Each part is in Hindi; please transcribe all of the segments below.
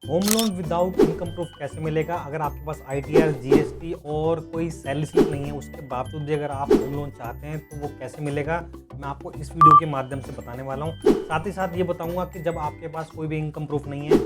Home loan without income proof कैसे मिलेगा? अगर आपके पास आईटीआर, जीएसटी और कोई सैलरी स्लिप नहीं है, उसके बावजूद भी अगर आप होम लोन चाहते हैं तो वो कैसे मिलेगा, मैं आपको इस वीडियो के माध्यम से बताने वाला हूँ। साथ ही साथ ये बताऊँगा कि जब आपके पास कोई भी इनकम प्रूफ नहीं है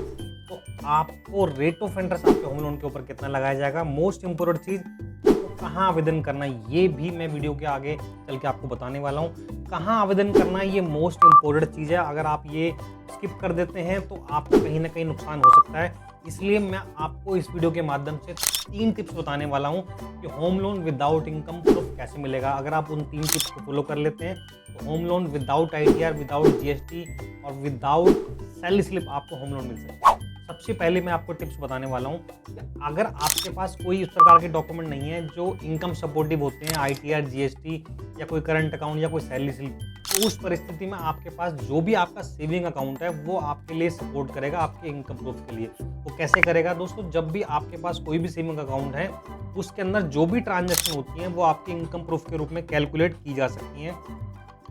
तो आपको रेट ऑफ इंटरेस्ट आपके होम लोन के ऊपर कितना लगाया जाएगा। मोस्ट इम्पोर्टेंट चीज़, तो कहाँ आवेदन करना है ये भी मैं वीडियो के आगे चल के आपको बताने वाला हूँ। कहाँ आवेदन करना है ये मोस्ट इम्पोर्टेंट चीज़ है। अगर आप ये स्किप कर देते हैं तो आपका कहीं न कहीं नुकसान हो सकता है। इसलिए मैं आपको इस वीडियो के माध्यम से 3 टिप्स बताने वाला हूँ कि home loan without income proof कैसे मिलेगा। अगर आप उन 3 टिप्स को फॉलो कर लेते हैं तो home loan without ITR, without GST और विदाउट सैलरी स्लिप आपको होम लोन मिल सकता है। सबसे पहले मैं आपको टिप्स बताने वाला हूँ कि अगर आपके पास कोई इस प्रकार के डॉक्यूमेंट नहीं है जो इनकम सपोर्टिव होते हैं, आईटीआर, जीएसटी या कोई करंट अकाउंट या कोई सैलरी स्लिप, तो उस परिस्थिति में आपके पास जो भी आपका सेविंग अकाउंट है वो आपके लिए सपोर्ट करेगा आपके इनकम प्रूफ के लिए। वो कैसे करेगा दोस्तों? जब भी आपके पास कोई भी सेविंग अकाउंट है उसके अंदर जो भी ट्रांजैक्शन होती हैं वो आपके इनकम प्रूफ के रूप में कैलकुलेट की जा सकती हैं।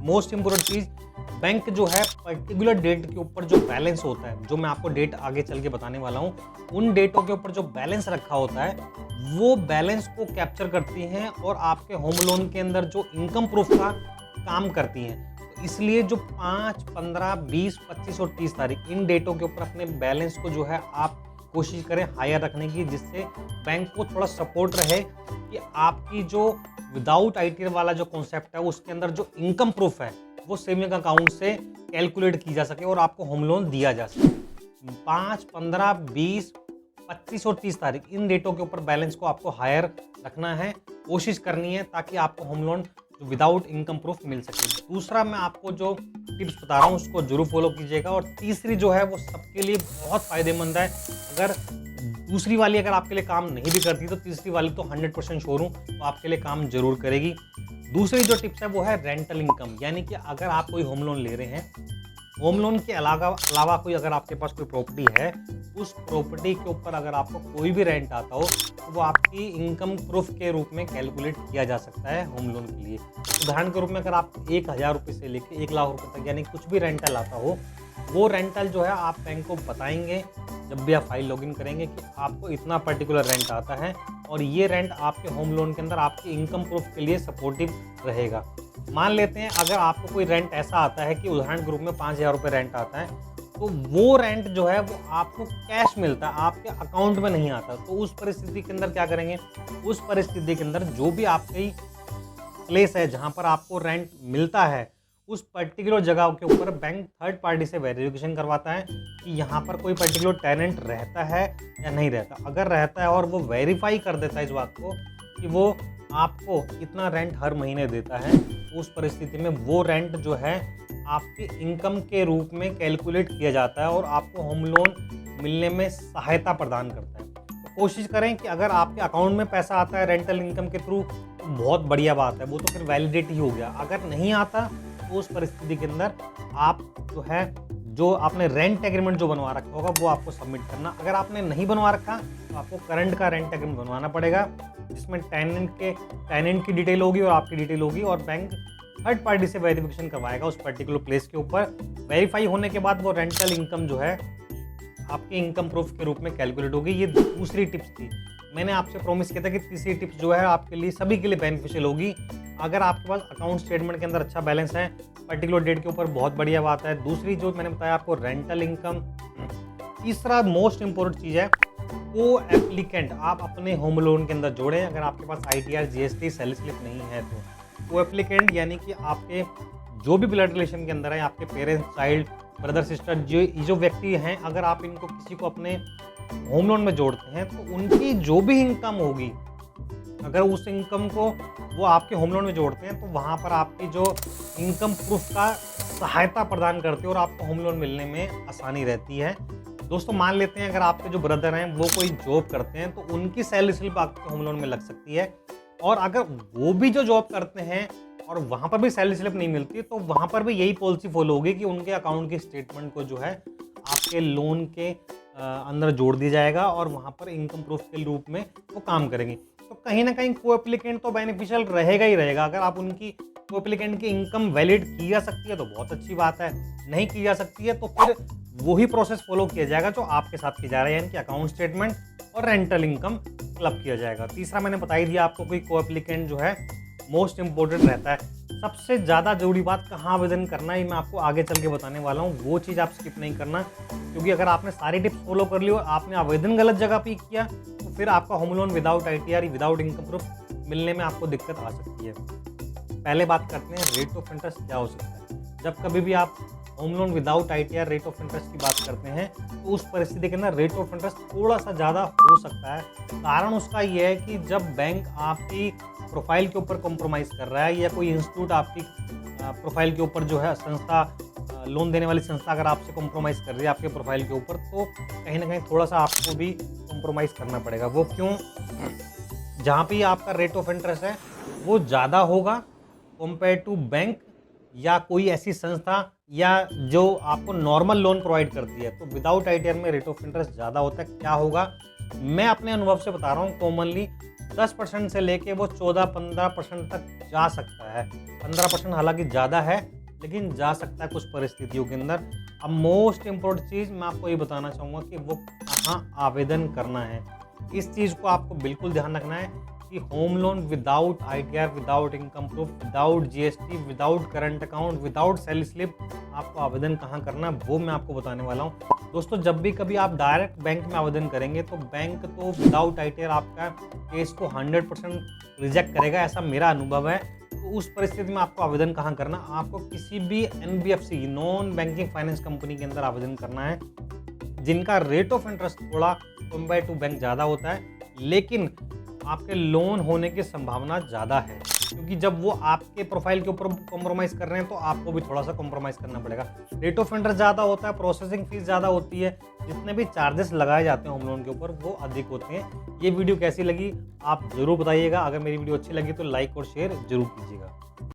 मोस्ट इंपोर्टेंट चीज़, बैंक जो है पर्टिकुलर डेट के ऊपर जो बैलेंस होता है, जो मैं आपको डेट आगे चल के बताने वाला हूँ, उन डेटों के ऊपर जो बैलेंस रखा होता है वो बैलेंस को कैप्चर करती हैं और आपके होम लोन के अंदर जो इनकम प्रूफ का काम करती हैं। तो इसलिए जो 5, 15, 20, 25 और 30 तारीख इन डेटों के ऊपर अपने बैलेंस को जो है आप कोशिश करें हायर रखने की, जिससे बैंक को थोड़ा सपोर्ट रहे कि आपकी जो विदाउट आईटीआर वाला जो कॉन्सेप्ट है उसके अंदर जो इनकम प्रूफ है वो सेविंग अकाउंट से कैलकुलेट की जा सके और आपको होम लोन दिया जा सके। 5, 15, 20, 25 और 30 तारीख इन डेटों के ऊपर बैलेंस को आपको हायर रखना है, कोशिश करनी है ताकि आपको home loan without income proof मिल सके। दूसरा, मैं आपको जो टिप्स बता रहा हूँ उसको जरूर फॉलो कीजिएगा। और तीसरी जो है वो सबके लिए बहुत फायदेमंद है। अगर दूसरी वाली अगर आपके लिए काम नहीं भी करती तो तीसरी वाली तो 100% श्योर हूँ तो आपके लिए काम जरूर करेगी। दूसरी जो टिप्स है वो है रेंटल इनकम, यानी कि अगर आप कोई होम लोन ले रहे हैं, होम लोन के अलावा कोई अगर आपके पास कोई प्रॉपर्टी है, उस प्रॉपर्टी के ऊपर अगर आपको कोई भी रेंट आता हो तो वो आपकी इनकम प्रूफ के रूप में कैलकुलेट किया जा सकता है होम लोन के लिए। उदाहरण के रूप में अगर आप 1000 रुपये से लेकर 1 लाख रुपये तक यानी कुछ भी रेंटल आता हो, वो रेंटल जो है आप बैंक को बताएंगे जब भी आप फाइल लॉगिन करेंगे कि आपको इतना पर्टिकुलर रेंट आता है और ये रेंट आपके होम लोन के अंदर आपके इनकम प्रूफ के लिए सपोर्टिव रहेगा। मान लेते हैं अगर आपको कोई रेंट ऐसा आता है कि उदाहरण के रूप में 5000 रुपये रेंट आता है, तो वो रेंट जो है वो आपको कैश मिलता है, आपके अकाउंट में नहीं आता। तो उस परिस्थिति के अंदर क्या करेंगे? उस परिस्थिति के अंदर जो भी आपकी प्लेस है जहाँ पर आपको रेंट मिलता है, उस पर्टिकुलर जगह के ऊपर बैंक थर्ड पार्टी से वेरिफिकेशन करवाता है कि यहाँ पर कोई पर्टिकुलर टेनेंट रहता है या नहीं रहता। अगर रहता है और वो वेरीफाई कर देता है इस बात को कि वो आपको इतना रेंट हर महीने देता है, तो उस परिस्थिति में वो रेंट जो है आपकी इनकम के रूप में कैलकुलेट किया जाता है और आपको होम लोन मिलने में सहायता प्रदान करता है। तो कोशिश करें कि अगर आपके अकाउंट में पैसा आता है रेंटल इनकम के थ्रू तो बहुत बढ़िया बात है, वो तो फिर वैलिडेट ही हो गया। अगर नहीं आता तो उस परिस्थिति के अंदर आप जो है जो आपने रेंट एग्रीमेंट जो बनवा रखा होगा वो आपको सबमिट करना। अगर आपने नहीं बनवा रखा तो आपको करंट का रेंट एग्रीमेंट बनवाना पड़ेगा, जिसमें टेनेंट की डिटेल होगी और आपकी डिटेल होगी और बैंक थर्ड पार्टी से वेरिफिकेशन करवाएगा उस पर्टिकुलर प्लेस के ऊपर। वेरीफाई होने के बाद वो रेंटल इनकम जो है आपके इनकम प्रूफ के रूप में कैलकुलेट होगी। ये दूसरी टिप्स थी। मैंने आपसे प्रॉमिस किया था कि तीसरी टिप्स जो है आपके लिए सभी के लिए बेनिफिशियल होगी। अगर आपके पास अकाउंट स्टेटमेंट के अंदर अच्छा बैलेंस है, पर्टिकुलर डेट के ऊपर, बहुत बढ़िया बात है। दूसरी जो मैंने बताया आपको रेंटल इनकम। तीसरा मोस्ट इंपॉर्टेंट चीज़ है को एप्लीकेंट आप अपने होम लोन के अंदर जोड़ें। अगर आपके पास आईटीआर, जीएसटी, सैलरी स्लिप नहीं है तो को एप्लीकेंट यानी कि आपके जो भी ब्लड रिलेशन के अंदर है, आपके पेरेंट्स, चाइल्ड, ब्रदर, सिस्टर, जो व्यक्ति हैं, अगर आप इनको किसी को अपने होम लोन में जोड़ते हैं तो उनकी जो भी इनकम होगी, अगर उस इनकम को वो आपके होम लोन में जोड़ते हैं तो वहाँ पर आपकी जो इनकम प्रूफ का सहायता प्रदान करती है और आपको होम लोन मिलने में आसानी रहती है। दोस्तों, मान लेते हैं अगर आपके जो ब्रदर हैं वो कोई जॉब करते हैं तो उनकी सैलरी स्लिप आपके होम लोन में लग सकती है। और अगर वो भी जो जॉब करते हैं और वहाँ पर भी सैलरी स्लिप नहीं मिलती तो वहाँ पर भी यही पॉलिसी फॉलो होगी कि उनके अकाउंट की स्टेटमेंट को जो है आपके लोन के अंदर जोड़ दिया जाएगा और वहाँ पर इनकम प्रूफ के रूप में वो काम करेंगे। तो कहीं ना कहीं को एप्लीकेंट तो बेनिफिशियल रहेगा ही रहेगा। अगर आप उनकी को एप्लीकेंट की इनकम वैलिड की जा सकती है तो बहुत अच्छी बात है, नहीं की जा सकती है तो फिर वही प्रोसेस फॉलो किया जाएगा जो आपके साथ किया जा रहा है, यानी कि अकाउंट स्टेटमेंट और रेंटल इनकम क्लब किया जाएगा। तीसरा मैंने बता ही दिया आपको, कोई को एप्लीकेंट जो है मोस्ट इंपॉर्टेंट रहता है। सबसे ज़्यादा जरूरी बात कहाँ आवेदन करना है, ये मैं आपको आगे चल के बताने वाला हूँ, वो चीज़ आप स्किप नहीं करना, क्योंकि अगर आपने सारी टिप्स फॉलो कर ली और आपने आवेदन गलत जगह पे किया तो फिर आपका home loan without ITR without income proof मिलने में आपको दिक्कत आ सकती है। पहले बात करते हैं रेट ऑफ इंटरेस्ट क्या हो सकता है। जब कभी भी आप home loan without ITR rate of interest की बात करते हैं तो उस परिस्थिति के अंदर रेट ऑफ इंटरेस्ट थोड़ा सा ज़्यादा हो सकता है। कारण उसका ये है कि जब बैंक आपकी प्रोफाइल के ऊपर कॉम्प्रोमाइज़ कर रहा है, या कोई इंस्टीट्यूट आपकी प्रोफाइल के ऊपर जो है संस्था, लोन देने वाली संस्था अगर आपसे कॉम्प्रोमाइज़ कर रही है आपके प्रोफाइल के ऊपर, तो कहीं ना कहीं थोड़ा सा आपको भी कॉम्प्रोमाइज़ करना पड़ेगा। वो क्यों? जहाँ पे आपका रेट ऑफ इंटरेस्ट है वो ज़्यादा होगा कंपेयर टू बैंक या कोई ऐसी संस्था या जो आपको नॉर्मल लोन प्रोवाइड करती है, तो विदाउट ITR में रेट ऑफ इंटरेस्ट ज़्यादा होता है। क्या होगा, मैं अपने अनुभव से बता रहा हूँ, कॉमनली 10% से लेके वो 14-15% तक जा सकता है। 15% हालांकि ज़्यादा है, लेकिन जा सकता है कुछ परिस्थितियों के अंदर। अब मोस्ट इम्पोर्टेंट चीज़ मैं आपको ये बताना चाहूँगा कि वो कहाँ आवेदन करना है। इस चीज़ को आपको बिल्कुल ध्यान रखना है कि home loan without ITR without income proof without GST without current account without salary slip आपको आवेदन कहाँ करना है वो मैं आपको बताने वाला हूँ। दोस्तों, जब भी कभी आप डायरेक्ट बैंक में आवेदन करेंगे तो बैंक तो विदाउट ITR आपका केस को 100% रिजेक्ट करेगा, ऐसा मेरा अनुभव है। तो उस परिस्थिति में आपको आवेदन कहाँ करना, आपको किसी भी NBFC non banking finance company के अंदर आवेदन करना है, जिनका रेट ऑफ इंटरेस्ट थोड़ा कंपेयर टू बैंक ज़्यादा होता है, लेकिन आपके लोन होने की संभावना ज़्यादा है। क्योंकि जब वो आपके प्रोफाइल के ऊपर कॉम्प्रोमाइज़ कर रहे हैं तो आपको भी थोड़ा सा कॉम्प्रोमाइज़ करना पड़ेगा। रेट ऑफ इंटरेस्ट ज़्यादा होता है, प्रोसेसिंग फीस ज़्यादा होती है, जितने भी चार्जेस लगाए जाते हैं होम लोन के ऊपर वो अधिक होते हैं। ये वीडियो कैसी लगी आप ज़रूर बताइएगा। अगर मेरी वीडियो अच्छी लगी तो लाइक और शेयर जरूर कीजिएगा।